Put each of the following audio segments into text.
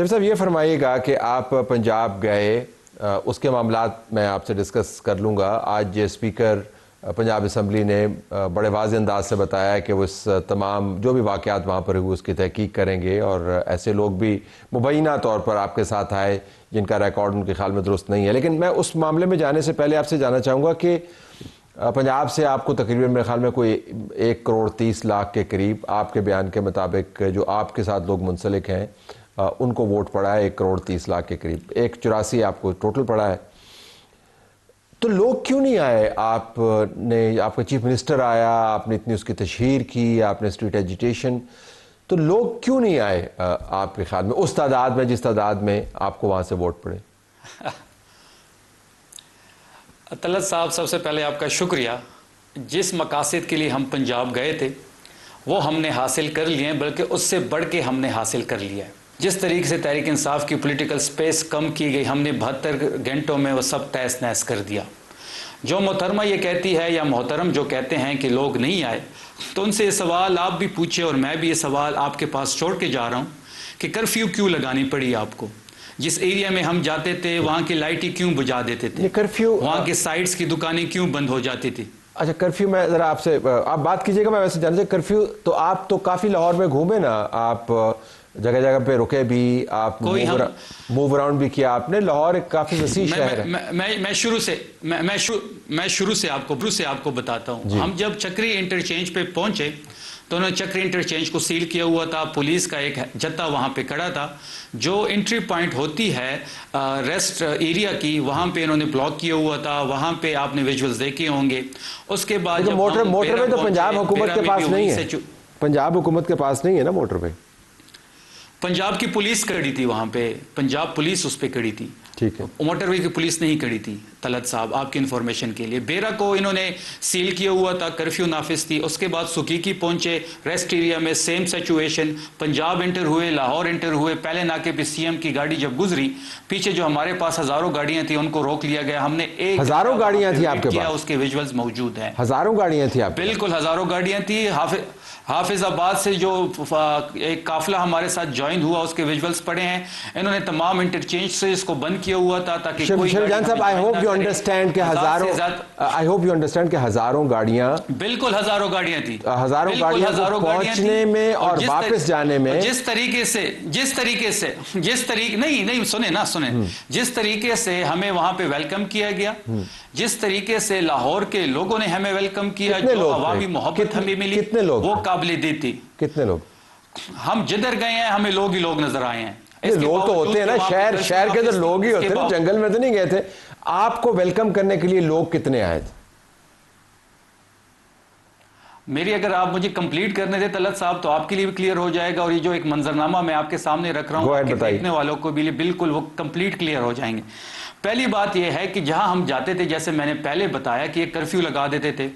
شفیع صاحب یہ فرمائیے گا کہ آپ پنجاب گئے، اس کے معاملات میں آپ سے ڈسکس کر لوں گا۔ آج اسپیکر پنجاب اسمبلی نے بڑے واضح انداز سے بتایا کہ وہ اس تمام جو بھی واقعات وہاں پر ہوئے اس کی تحقیق کریں گے، اور ایسے لوگ بھی مبینہ طور پر آپ کے ساتھ آئے جن کا ریکارڈ ان کے خیال میں درست نہیں ہے۔ لیکن میں اس معاملے میں جانے سے پہلے آپ سے جاننا چاہوں گا کہ پنجاب سے آپ کو تقریباً میرے خیال میں کوئی 1,30,00,000 کے قریب آپ کے بیان کے مطابق جو آپ کے ساتھ لوگ منسلک ہیں ان کو ووٹ پڑا ہے، 1,30,00,000 کے قریب، 1,84 آپ کو ٹوٹل پڑا ہے۔ تو لوگ کیوں نہیں آئے؟ آپ کا چیف منسٹر آیا، آپ نے اتنی اس کی تشہیر کی، آپ نے اسٹریٹ ایجیٹیشن، تو لوگ کیوں نہیں آئے آپ کے خیال میں اس تعداد میں جس تعداد میں آپ کو وہاں سے ووٹ پڑے؟ طلعت صاحب، سب سے پہلے آپ کا شکریہ۔ جس مقاصد کے لیے ہم پنجاب گئے تھے وہ ہم نے حاصل کر لیے ہیں، بلکہ اس سے بڑھ کے ہم نے حاصل کر لیا ہے۔ جس طریقے سے تحریک انصاف کی پولیٹیکل سپیس کم کی گئی، ہم نے 72 گھنٹوں میں وہ سب تہس نہس کر دیا۔ جو محترمہ یہ کہتی ہے یا محترم جو کہتے ہیں کہ لوگ نہیں آئے، تو ان سے یہ سوال آپ بھی پوچھے اور میں بھی یہ سوال آپ کے پاس چھوڑ کے جا رہا ہوں کہ کرفیو کیوں لگانی پڑی آپ کو؟ جس ایریا میں ہم جاتے تھے وہاں کی لائٹیں کیوں بجھا دیتے تھے؟ کرفیو، وہاں کے سائٹس کی دکانیں کیوں بند ہو جاتی تھی؟ اچھا کرفیو، میں ذرا آپ سے آپ بات کیجئے گا، میں ویسے جانتے کرفیو تو آپ تو کافی لاہور میں گھومے نا، آپ جگہ جگہ پہ رکے بھی، آپ موو اراؤنڈ بھی کیا آپ نے، لاہور ایک کافی وسیع شہر ہے۔ میں شروع سے آپ کو بتاتا ہوں۔ ہم جب چکری انٹرچینج پہ پہنچے تو انہوں نے چکری انٹرچینج کو سیل کیا ہوا تھا، پولیس کا ایک جتھا وہاں پہ کھڑا تھا، جو انٹری پوائنٹ ہوتی ہے ریسٹ ایریا کی، وہاں پہ انہوں نے بلاک کیا ہوا تھا، وہاں پہ آپ نے ویژولز دیکھے ہوں گے۔ اس کے بعد موٹر وے تو پنجاب حکومت کے پاس نہیں ہے، پنجاب حکومت کے پاس نہیں ہے نا موٹر وے، پنجاب کی پولیس کھڑی تھی وہاں پہ، پنجاب پولیس اس پہ کھڑی تھی، ٹھیک ہے، موٹر وے کی پولیس نہیں کھڑی تھی۔ طلعت صاحب آپ کی انفارمیشن کے لیے بیرا کو انہوں نے سیل کیا ہوا تھا، کرفیو نافذ تھی۔ اس کے بعد سکیکی پہنچے، ریسٹ ایریا میں سیم سچویشن، پنجاب انٹر ہوئے، لاہور انٹر ہوئے، پہلے ناکے پہ سی ایم کی گاڑی جب گزری، پیچھے جو ہمارے پاس ہزاروں گاڑیاں تھیں ان کو روک لیا گیا۔ ہم نے ہزاروں گاڑیاں تھیں آپ کے پاس؟ اس کے ویژولز موجود ہیں، ہزاروں گاڑیاں تھیں آپ؟ بالکل ہزاروں گاڑیاں تھیں۔ حافظ آباد سے جو ایک قافلہ ہمارے ساتھ جوائن ہوا اس کے ویژولز پڑے ہیں۔ انہوں نے تمام انٹرچینج سے اس کو بند کیا ہوا تھا تاکہ کوئی جان صاحب I hope you understand کہ ہزاروں گاڑیاں، بالکل ہزاروں گاڑیاں تھیں، ہزاروں گاڑیاں پہنچنے میں اور واپس جانے میں جس طریقے سے ہمیں وہاں پہ ویلکم کیا گیا، جس طریقے سے لاہور کے لوگوں نے ہمیں ویلکم کیا، جو عوامی محبت ہمیں ملی وہ قابل دید تھی۔ کتنے لوگ؟ ہم جدھر گئے ہیں ہمیں لوگ ہی لوگ نظر آئے ہیں۔ لوگ تو ہوتے ہیں نا، شہر کے اندر لوگ ہی ہوتے ہیں، جنگل میں تو نہیں گئے تھے۔ آپ کو ویلکم کرنے کے لیے لوگ کتنے آئے تھے؟ میری اگر آپ مجھے کمپلیٹ کرنے دے طلعت صاحب تو آپ کے لیے بھی کلیئر ہو جائے گا، اور یہ جو ایک منظرنامہ میں آپ کے سامنے رکھ رہا ہوں دیکھنے والوں کو بھی بالکل وہ کمپلیٹ کلیئر ہو جائیں گے۔ پہلی بات یہ ہے کہ جہاں ہم جاتے تھے، جیسے میں نے پہلے بتایا کہ ایک کرفیو لگا دیتے تھے۔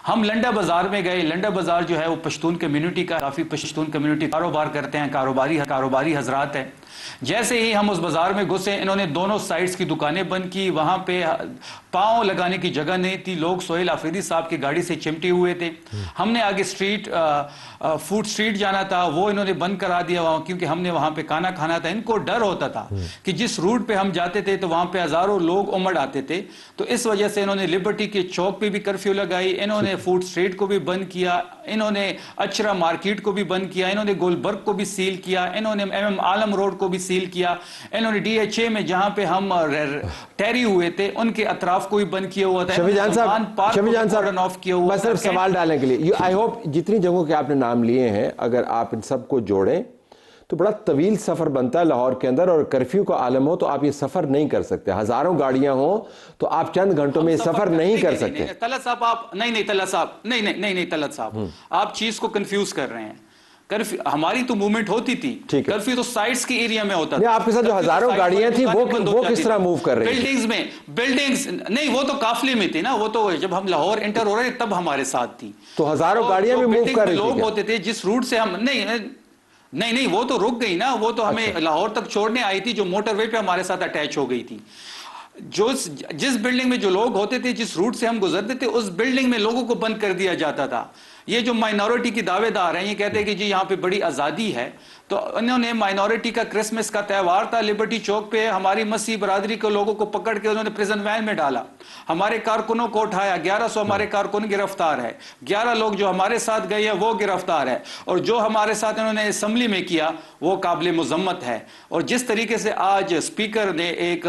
ہم لنڈا بازار میں گئے، لنڈا بازار جو ہے وہ پشتون کمیونٹی کا، کافی پشتون کمیونٹی کاروبار کرتے ہیں، کاروباری حضرات ہیں۔ جیسے ہی ہم اس بازار میں گھسے، انہوں نے دونوں سائٹس کی دکانیں بند کی، وہاں پہ پاؤں لگانے کی جگہ نہیں تھی، لوگ سہیل آفریدی صاحب کی گاڑی سے چمٹے ہوئے تھے۔ ہم نے آگے فوڈ سٹریٹ جانا تھا، وہ انہوں نے بند کرا دیا وہاں، کیونکہ ہم نے وہاں پہ کھانا کھانا تھا۔ ان کو ڈر ہوتا تھا کہ جس روٹ پہ ہم جاتے تھے تو وہاں پہ ہزاروں لوگ امڑ آتے تھے، تو اس وجہ سے انہوں نے لبرٹی کے چوک پہ بھی کرفیو لگائی، انہوں نے فوڈ سٹریٹ کو بھی بند کیا، انہوں نے اچرا مارکیٹ کو بھی بند کیا، انہوں نے گولبرگ کو بھی سیل کیا، انہوں نے ایم عالم روڈ کو بھی سیل کیا، انہوں نے ڈی ایچ اے میں جہاں پہ ہم ٹیری ہوئے تھے ان کے اطراف کو بھی بند کیا ہوا تھا۔ شفیع جان صاحب میں صرف سوال ڈالنے کے لیے، آئی ہوپ جتنی جگہوں کے آپ نے نام لیے ہیں اگر آپ ان سب کو جوڑیں تو بڑا طویل سفر بنتا ہے لاہور کے اندر، اور کرفیو کا عالم ہو تو آپ یہ سفر نہیں کر سکتے، ہزاروں گاڑیاں ہوں تو آپ چند گھنٹوں میں یہ سفر نہیں کر سکتے۔ طلعت صاحب آپ نہیں طلعت صاحب آپ چیز کو کنفیوز کر رہے ہیں۔ ہماری تو موومنٹ ہوتی تھی، کرفیو تو سائٹس کی ایریا میں ہوتا تھا۔ آپ کے ساتھ جو ہزاروں گاڑیاں تھیں وہ کس طرح موو کر رہی ہیں؟ بلڈنگز نہیں، وہ تو قافلے میں تھی نا، وہ تو جب ہم لاہور انٹر ہو رہے تب ہمارے ساتھ تھی، تو ہزاروں گاڑیاں بھی موو کر رہی تھی۔ لوگ ہوتے تھے جس روٹ سے ہم نہیں وہ تو رک گئی نا، وہ تو ہمیں لاہور تک چھوڑنے آئی تھی، جو موٹر وے پہ ہمارے ساتھ اٹیچ ہو گئی تھی۔ جس بلڈنگ میں جو لوگ ہوتے تھے، جس روٹ سے ہم گزرتے تھے، اس بلڈنگ میں لوگوں کو بند کر دیا جاتا تھا۔ یہ جو مائنورٹی کی دعوے دار ہیں یہ کہتے ہیں کہ جی یہاں پہ بڑی آزادی ہے، تو انہوں نے مائنورٹی کا کرسمس کا تہوار تھا لبرٹی چوک پہ، ہماری مسیح برادری کے لوگوں کو پکڑ کے انہوں نے پریزن وین میں ڈالا، ہمارے کارکنوں کو اٹھایا، 1100 ہمارے کارکن گرفتار ہے، 11 لوگ جو ہمارے ساتھ گئے ہیں وہ گرفتار ہے، اور جو ہمارے ساتھ انہوں نے اسمبلی میں کیا وہ قابل مذمت ہے۔ اور جس طریقے سے آج اسپیکر نے ایک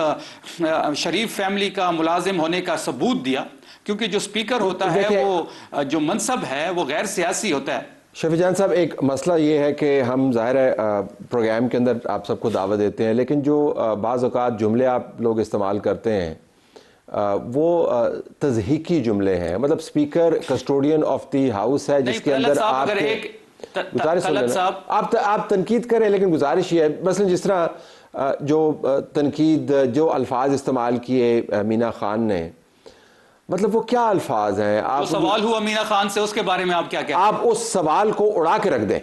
شریف فیملی کا ملازم ہونے کا ثبوت دیا، کیونکہ جو اسپیکر ہوتا ہے وہ جو منصب ہے وہ غیر سیاسی ہوتا ہے۔ شفیع جان صاحب، ایک مسئلہ یہ ہے کہ ہم ظاہر ہے پروگرام کے اندر آپ سب کو دعوت دیتے ہیں، لیکن جو بعض اوقات جملے آپ لوگ استعمال کرتے ہیں وہ تضحیکی جملے ہیں، مطلب speaker custodian of the house ہے جس کے اندر آپ تنقید کریں، لیکن گزارش یہ ہے مثلا جس طرح جو تنقید جو الفاظ استعمال کیے مینا خان نے، مطلب وہ کیا الفاظ ہیں؟ جو سوال ہوا مینا خان سے اس کے بارے میں آپ کیا کہتے ہیں؟ آپ اس سوال کو اڑا کے رکھ دیں،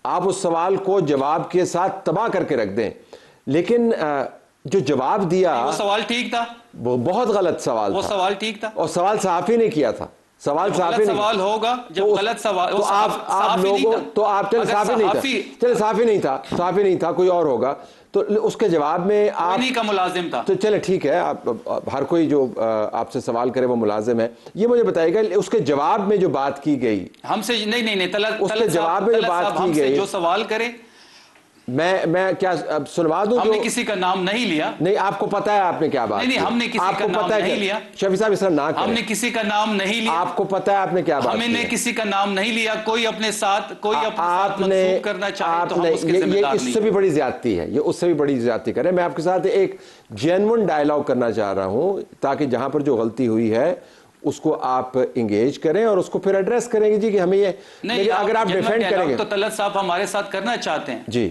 آپ اس سوال کو جواب کے ساتھ تباہ کر کے رکھ دیں، لیکن جو جواب دیا وہ سوال ٹھیک تھا، وہ بہت غلط سوال تھا، وہ سوال ٹھیک تھا، اور سوال صحافی نے کیا تھا، سوال صحافی نے، سوال ہوگا جب غلط سوال، تو آپ لوگوں تو آپ صحافی نہیں تھا، صحافی نہیں تھا، کوئی اور ہوگا، تو اس کے جواب میں آپ کا ملازم تھا، تو چلے ٹھیک ہے، آپ ہر کوئی جو آپ سے سوال کرے وہ ملازم ہے، یہ مجھے بتائے گا اس کے جواب میں جو بات کی گئی ہم سے نہیں اس کے جواب میں جو بات کی گئی، جو سوال کرے میں کیا سنوا دوں؟ ہم نے کسی کا نام نہیں لیا، نہیں آپ کو پتا ہے آپ نے کیا بات کی، نہیں ہم نے کسی کا نام نہیں لیا، شفیع صاحب اس طرح نہ کریں، ہم نے کسی کا نام نہیں لیا، آپ کو پتا ہے آپ نے کیا بات کی، ہم نے کسی کا نام نہیں لیا، کوئی اپنے ساتھ منسوب کرنا چاہے تو ہم اس کے ذمہ دار نہیں۔ یہ اس سے بھی بڑی زیادتی ہے، یہ اس سے بھی بڑی زیادتی کریں۔ میں آپ کے ساتھ ایک جینون ڈائلاگ کرنا چاہ رہا ہوں تاکہ جہاں پر جو غلطی ہوئی ہے اس کو آپ انگیج کریں اور اس کو پھر ایڈریس کریں گے جی کہ ہمیں یہ نہیں، اگر آپ ڈیفینڈ کریں گے تو طلعت صاحب ہمارے ساتھ کرنا چاہتے ہیں جی،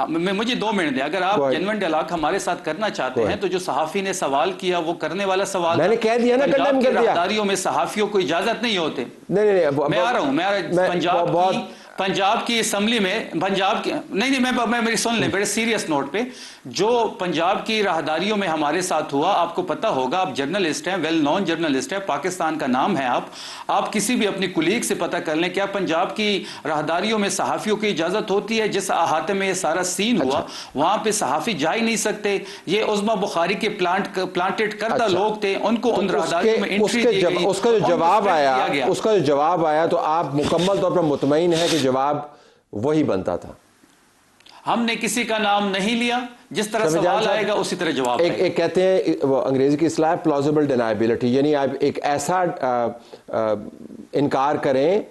مجھے 2 منٹ دیں، اگر آپ جنون ڈائلاگ ہمارے ساتھ کرنا چاہتے ہیں تو جو صحافی نے سوال کیا وہ کرنے والا سوال، میں نے کہہ دیا نا، پنجاب کی راہداریوں میں صحافیوں کو اجازت نہیں ہوتے۔ نہیں میں آ رہا ہوں، پنجاب کی اسمبلی میں میں میری سن لیں بڑے سیریس نوٹ پہ، جو پنجاب کی راہداریوں میں ہمارے ساتھ ہوا، آپ کو پتا ہوگا، آپ جرنلسٹ ہیں، ویل نون جرنلسٹ ہیں، پاکستان کا نام ہے، آپ کسی بھی اپنی کولیگ سے پتہ کر لیں کیا پنجاب کی راہداریوں میں صحافیوں کی اجازت ہوتی ہے؟ جس احاطے میں یہ سارا سین ہوا وہاں پہ صحافی جا ہی نہیں سکتے، یہ عظما بخاری کے پلانٹڈ کردہ لوگ تھے، ان کو ان راہداریوں میں انٹری دی گئی، اس کا جو جواب آیا تو آپ مکمل طور پر مطمئن ہے کہ جواب وہی بنتا تھا؟ ہم نے کسی کا نام نہیں لیا، جس طرح سوال آئے گا اسی طرح جواب آئے گا۔ ایک کہتے ہیں وہ انگریزی کی اصطلاح پلازیبل ڈینائبلٹی، یعنی آپ ایک ایسا انکار کریں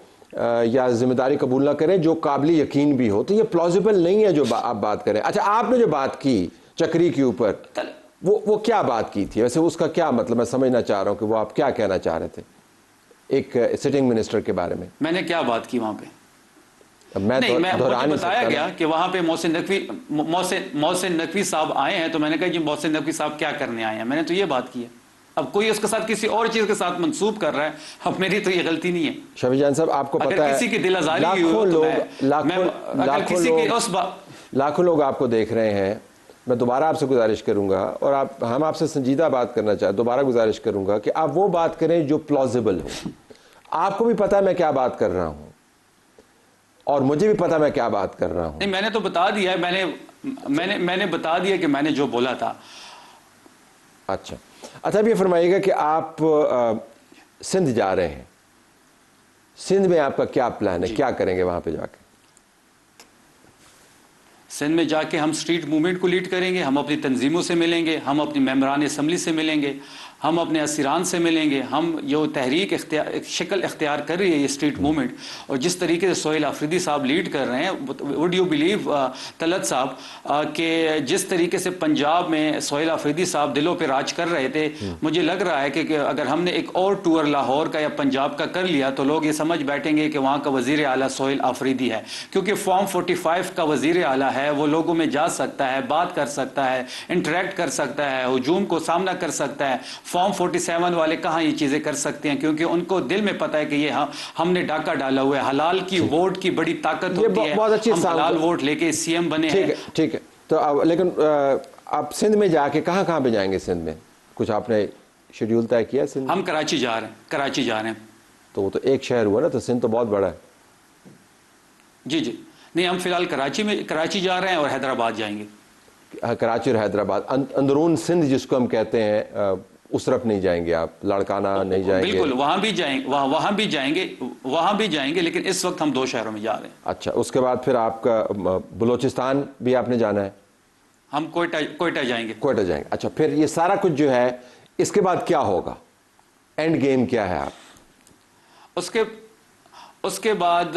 یا ذمہ داری قبول نہ کریں جو قابل یقین بھی ہو، تو یہ پلازیبل نہیں ہے جو آپ بات کریں۔ اچھا، آپ نے جو بات کی چکری کے اوپر وہ کیا بات کی تھی ویسے؟ اس کا کیا مطلب؟ میں سمجھنا چاہ رہا ہوں کہ وہ آپ کیا کہنا چاہ رہے تھے ایک سٹنگ منسٹر کے بارے میں۔ میں نے کیا بات کی وہاں پہ؟ مجھے بتایا گیا کہ وہاں پہ محسن نقوی صاحب آئے ہیں، تو میں نے کہا جی محسن نقوی صاحب کیا کرنے آئے ہیں؟ میں نے تو یہ بات کی ہے۔ اب کوئی اس کے ساتھ کسی اور چیز کے ساتھ منسوب کر رہا ہے، اب میری تو یہ غلطی نہیں ہے۔ شفیع جان صاحب، آپ کو پتا ہے کسی کی دل آزاری لاکھوں لوگ آپ کو دیکھ رہے ہیں، میں دوبارہ آپ سے گزارش کروں گا، اور ہم آپ سے سنجیدہ بات کرنا چاہتے، دوبارہ گزارش کروں گا کہ آپ وہ بات کریں جو پلازیبل ہو۔ آپ کو بھی پتا ہے میں کیا بات کر رہا ہوں، اور مجھے بھی پتا میں کیا بات کر رہا ہوں۔ نہیں، میں نے تو بتا دیا ہے، میں نے بتا دیا کہ میں نے جو بولا تھا۔ اچھا اب یہ فرمائیے گا کہ آپ سندھ جا رہے ہیں، سندھ میں آپ کا کیا پلان ہے؟ کیا کریں گے وہاں پہ جا کے؟ سندھ میں جا کے ہم اسٹریٹ موومنٹ کو لیڈ کریں گے، ہم اپنی تنظیموں سے ملیں گے، ہم اپنی ممبران اسمبلی سے ملیں گے، ہم اپنے اسیران سے ملیں گے۔ ہم جو تحریک شکل اختیار کر رہی ہے یہ اسٹریٹ موومنٹ، اور جس طریقے سے سہیل آفریدی صاحب لیڈ کر رہے ہیں، وڈ یو بلیو طلعت صاحب کہ جس طریقے سے پنجاب میں سہیل آفریدی صاحب دلوں پہ راج کر رہے تھے، مجھے لگ رہا ہے کہ اگر ہم نے ایک اور ٹور لاہور کا یا پنجاب کا کر لیا تو لوگ یہ سمجھ بیٹھیں گے کہ وہاں کا وزیر اعلیٰ سہیل آفریدی ہے، کیونکہ فارم 45 کا وزیر اعلیٰ ہے، وہ لوگوں میں جا سکتا ہے، بات کر سکتا ہے، انٹریکٹ کر سکتا ہے، ہجوم کو سامنا کر سکتا ہے۔ فارم 47 والے کہاں یہ چیزیں کر سکتے ہیں؟ کیونکہ ان کو دل میں پتا ہے کہ یہ ہم نے ڈاکہ ڈالا ہوا ہے۔ حلال کی ووٹ کی بڑی طاقت ہوتی ہے، ہم حلال ووٹ لے کے سی ایم بنے ہیں۔ ٹھیک ہے، تو لیکن آپ سندھ میں جا کے کہاں پہ جائیں گے؟ سندھ میں کچھ آپ نے شیڈیول طے کیا؟ سندھ ہم کراچی جا رہے ہیں، تو وہ تو ایک شہر ہوا نا, تو سندھ تو بہت بڑا ہے. جی جی نہیں, ہم فی الحال کراچی جا رہے ہیں اور حیدرآباد جائیں گے. کراچی اور حیدرآباد, اندرون سندھ جس کو ہم کہتے ہیں, اس طرف نہیں جائیں گے آپ؟ لاڑکانہ نہیں جائیں گے؟ بالکل, وہاں بھی جائیں گے لیکن اس وقت ہم 2 شہروں میں جا رہے ہیں. اچھا, اس کے بعد پھر آپ کا بلوچستان بھی آپ نے جانا ہے؟ ہم کوئٹہ جائیں گے. کوئٹہ جائیں گے. اچھا, پھر یہ سارا کچھ جو ہے اس کے بعد کیا ہوگا؟ اینڈ گیم کیا ہے آپ؟ اس کے بعد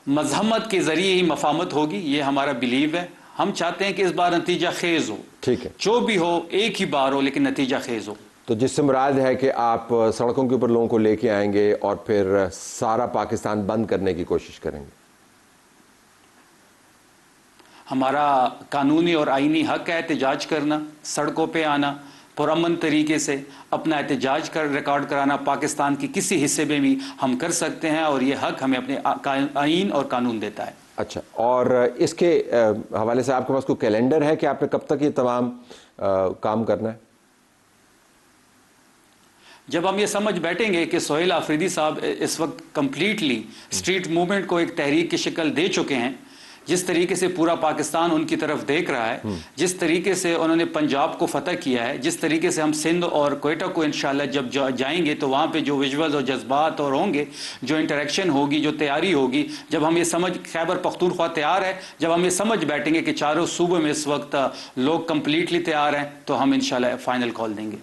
مذہمت کے ذریعے ہی مفاہمت ہوگی, یہ ہمارا بلیو ہے. ہم چاہتے ہیں کہ اس بار نتیجہ خیز ہو. ٹھیک ہے, جو بھی ہو ایک ہی بار ہو لیکن نتیجہ خیز ہو. تو جس سے مراد ہے کہ آپ سڑکوں کے اوپر لوگوں کو لے کے آئیں گے اور پھر سارا پاکستان بند کرنے کی کوشش کریں گے. ہمارا قانونی اور آئینی حق ہے احتجاج کرنا, سڑکوں پہ آنا, پرامن طریقے سے اپنا احتجاج ریکارڈ کرانا. پاکستان کی کسی حصے میں بھی ہم کر سکتے ہیں اور یہ حق ہمیں اپنے آئین اور قانون دیتا ہے. اچھا, اور اس کے حوالے سے آپ کے پاس کوئی کیلنڈر ہے کہ آپ نے کب تک یہ تمام کام کرنا ہے؟ جب ہم یہ سمجھ بیٹھیں گے کہ سہیل آفریدی صاحب اس وقت کمپلیٹلی اسٹریٹ موومنٹ کو ایک تحریک کی شکل دے چکے ہیں, جس طریقے سے پورا پاکستان ان کی طرف دیکھ رہا ہے, جس طریقے سے انہوں نے پنجاب کو فتح کیا ہے, جس طریقے سے ہم سندھ اور کوئٹہ کو انشاءاللہ جب جائیں گے تو وہاں پہ جو ویژولز اور جذبات اور ہوں گے, جو انٹریکشن ہوگی, جو تیاری ہوگی, جب ہم یہ سمجھ, خیبر پختونخوا تیار ہے, جب ہم یہ سمجھ بیٹھیں گے کہ چاروں صوبوں میں اس وقت لوگ کمپلیٹلی تیار ہیں, تو ہم انشاءاللہ فائنل کال دیں گے.